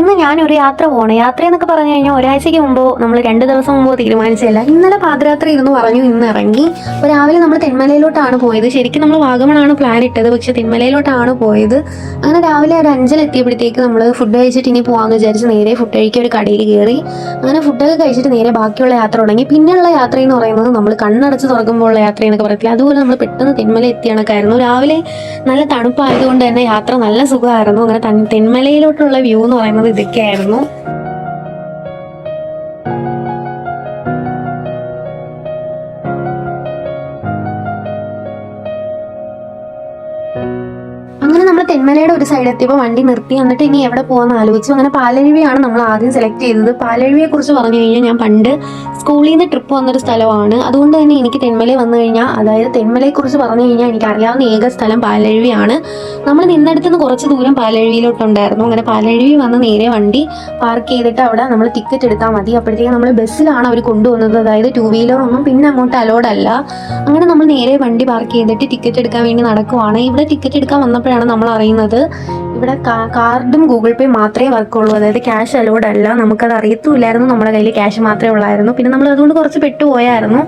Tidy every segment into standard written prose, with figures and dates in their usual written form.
ഇന്ന് ഞാനൊരു യാത്ര പോകണം. യാത്ര എന്നൊക്കെ പറഞ്ഞു കഴിഞ്ഞാൽ ഒരാഴ്ചയ്ക്ക് മുമ്പോ നമ്മൾ 2 ദിവസം മുമ്പോ തീരുമാനിച്ചല്ല. ഇന്നലെ പാതിരാത്രി ഇരുന്ന് പറഞ്ഞു ഇന്ന് ഇറങ്ങി. അപ്പോൾ രാവിലെ നമ്മൾ തെന്മലയിലോട്ടാണ് പോയത്. ശരിക്കും നമ്മൾ വാഗമണാണ് പ്ലാൻ ഇട്ടത്, പക്ഷെ തെന്മലയിലോട്ടാണ് പോയത്. അങ്ങനെ രാവിലെ ഒരു 5 എത്തിയപ്പോഴത്തേക്ക് നമ്മൾ ഫുഡ് കഴിച്ചിട്ട് ഇനി പോകാമെന്ന് വിചാരിച്ച് നേരെ ഫുഡ് കഴിക്കാൻ ഒരു കടയിൽ കയറി. അങ്ങനെ ഫുഡൊക്കെ കഴിച്ചിട്ട് നേരെ ബാക്കിയുള്ള യാത്ര തുടങ്ങി. പിന്നെയുള്ള യാത്ര എന്ന് പറയുന്നത് നമ്മൾ കണ്ണടച്ച് തുറക്കുമ്പോൾ ഉള്ള യാത്ര എന്നൊക്കെ പറയത്തില്ല, അതുപോലെ നമ്മൾ പെട്ടെന്ന് തെന്മല എത്തിയ കണക്കായിരുന്നു. രാവിലെ നല്ല തണുപ്പായതുകൊണ്ട് തന്നെ യാത്ര നല്ല സുഖമായിരുന്നു. അങ്ങനെ തെന്മലയിലോട്ടുള്ള വ്യൂ എന്ന് പറയുന്നത് ഇതൊക്കെയായിരുന്നു. അങ്ങനെ നമ്മൾ തെന്മലയുടെ ഒരു സൈഡ് എത്തിയപ്പോൾ വണ്ടി നിർത്തി. എന്നിട്ട് ഇനി എവിടെ പോകാമെന്ന് ആലോചിച്ചു. അങ്ങനെ പാലരുവിയാണ് നമ്മൾ ആദ്യം സെലക്ട് ചെയ്തത്. പാലരുവിയെ കുറിച്ച് പറഞ്ഞു കഴിഞ്ഞാൽ ഞാൻ പണ്ട് സ്കൂളിൽ നിന്ന് ട്രിപ്പ് വന്നൊരു സ്ഥലമാണ്. അതുകൊണ്ട് തന്നെ എനിക്ക് തെന്മലയിൽ വന്നു കഴിഞ്ഞാൽ, അതായത് തെന്മലയെക്കുറിച്ച് പറഞ്ഞു കഴിഞ്ഞാൽ എനിക്ക് അറിയാവുന്ന ഏക സ്ഥലം പാലരുവിയാണ്. നമ്മൾ നിന്നിടത്ത് നിന്ന് കുറച്ച് ദൂരം പാലരുവിയിലോട്ടുണ്ടായിരുന്നു. അങ്ങനെ പാലരുവി വന്ന് നേരെ വണ്ടി പാർക്ക് ചെയ്തിട്ട് അവിടെ നമ്മൾ ടിക്കറ്റ് എടുത്താൽ മതി. അപ്പോഴത്തേക്കും നമ്മൾ ബസ്സിലാണ് അവർ കൊണ്ടുവന്നത്, അതായത് 2 വീലർ ഒന്നും പിന്നെ അങ്ങോട്ട് അലോഡ് അല്ല. അങ്ങനെ നമ്മൾ നേരെ വണ്ടി പാർക്ക് ചെയ്തിട്ട് ടിക്കറ്റ് എടുക്കാൻ വേണ്ടി നടക്കുവാണ്. ഇവിടെ ടിക്കറ്റ് എടുക്കാൻ വന്നപ്പോഴാണ് നമ്മൾ അറിയുന്നത് ഇവിടെ കാർഡും ഗൂഗിൾ പേ മാത്രമേ വർക്കുള്ളൂ, അതായത് ക്യാഷ് അലോഡ് അല്ല. നമുക്കത് അറിയത്തുമില്ലായിരുന്നു, നമ്മുടെ കയ്യിൽ ക്യാഷ് മാത്രമേ ഉള്ളായിരുന്നു. പിന്നെ നമ്മൾ അതുകൊണ്ട് കുറച്ച് പെട്ടുപോയായിരുന്നു.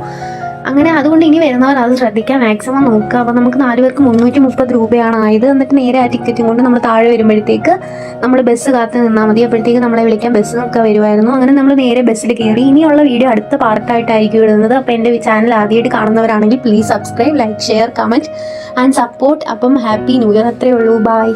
അങ്ങനെ അതുകൊണ്ട് ഇനി വരുന്നവർ അത് ശ്രദ്ധിക്കാൻ മാക്സിമം നോക്കുക. അപ്പോൾ നമുക്ക് 4 പേർക്ക് 330 രൂപയാണ് ആയത്. എന്നിട്ട് നേരെ ആ ടിക്കറ്റും കൊണ്ട് നമ്മൾ താഴെ വരുമ്പോഴത്തേക്ക് നമ്മൾ ബസ് കാത്ത് നിന്നാൽ മതി. അപ്പോഴത്തേക്ക് നമ്മളെ വിളിക്കാൻ ബസ്സൊക്കെ വരുമായിരുന്നു. അങ്ങനെ നമ്മൾ നേരെ ബസ്സിൽ കയറി. ഇനിയുള്ള വീഡിയോ അടുത്ത പാർട്ടായിട്ടായിരിക്കും ഇടുന്നത്. അപ്പോൾ എൻ്റെ ചാനൽ ആദ്യമായിട്ട് കാണുന്നവരാണെങ്കിൽ please subscribe, like, share, comment and support. അപ്പം ഹാപ്പി ന്യൂ ഇയർ. അത്രയേ ഉള്ളൂ. ബൈ.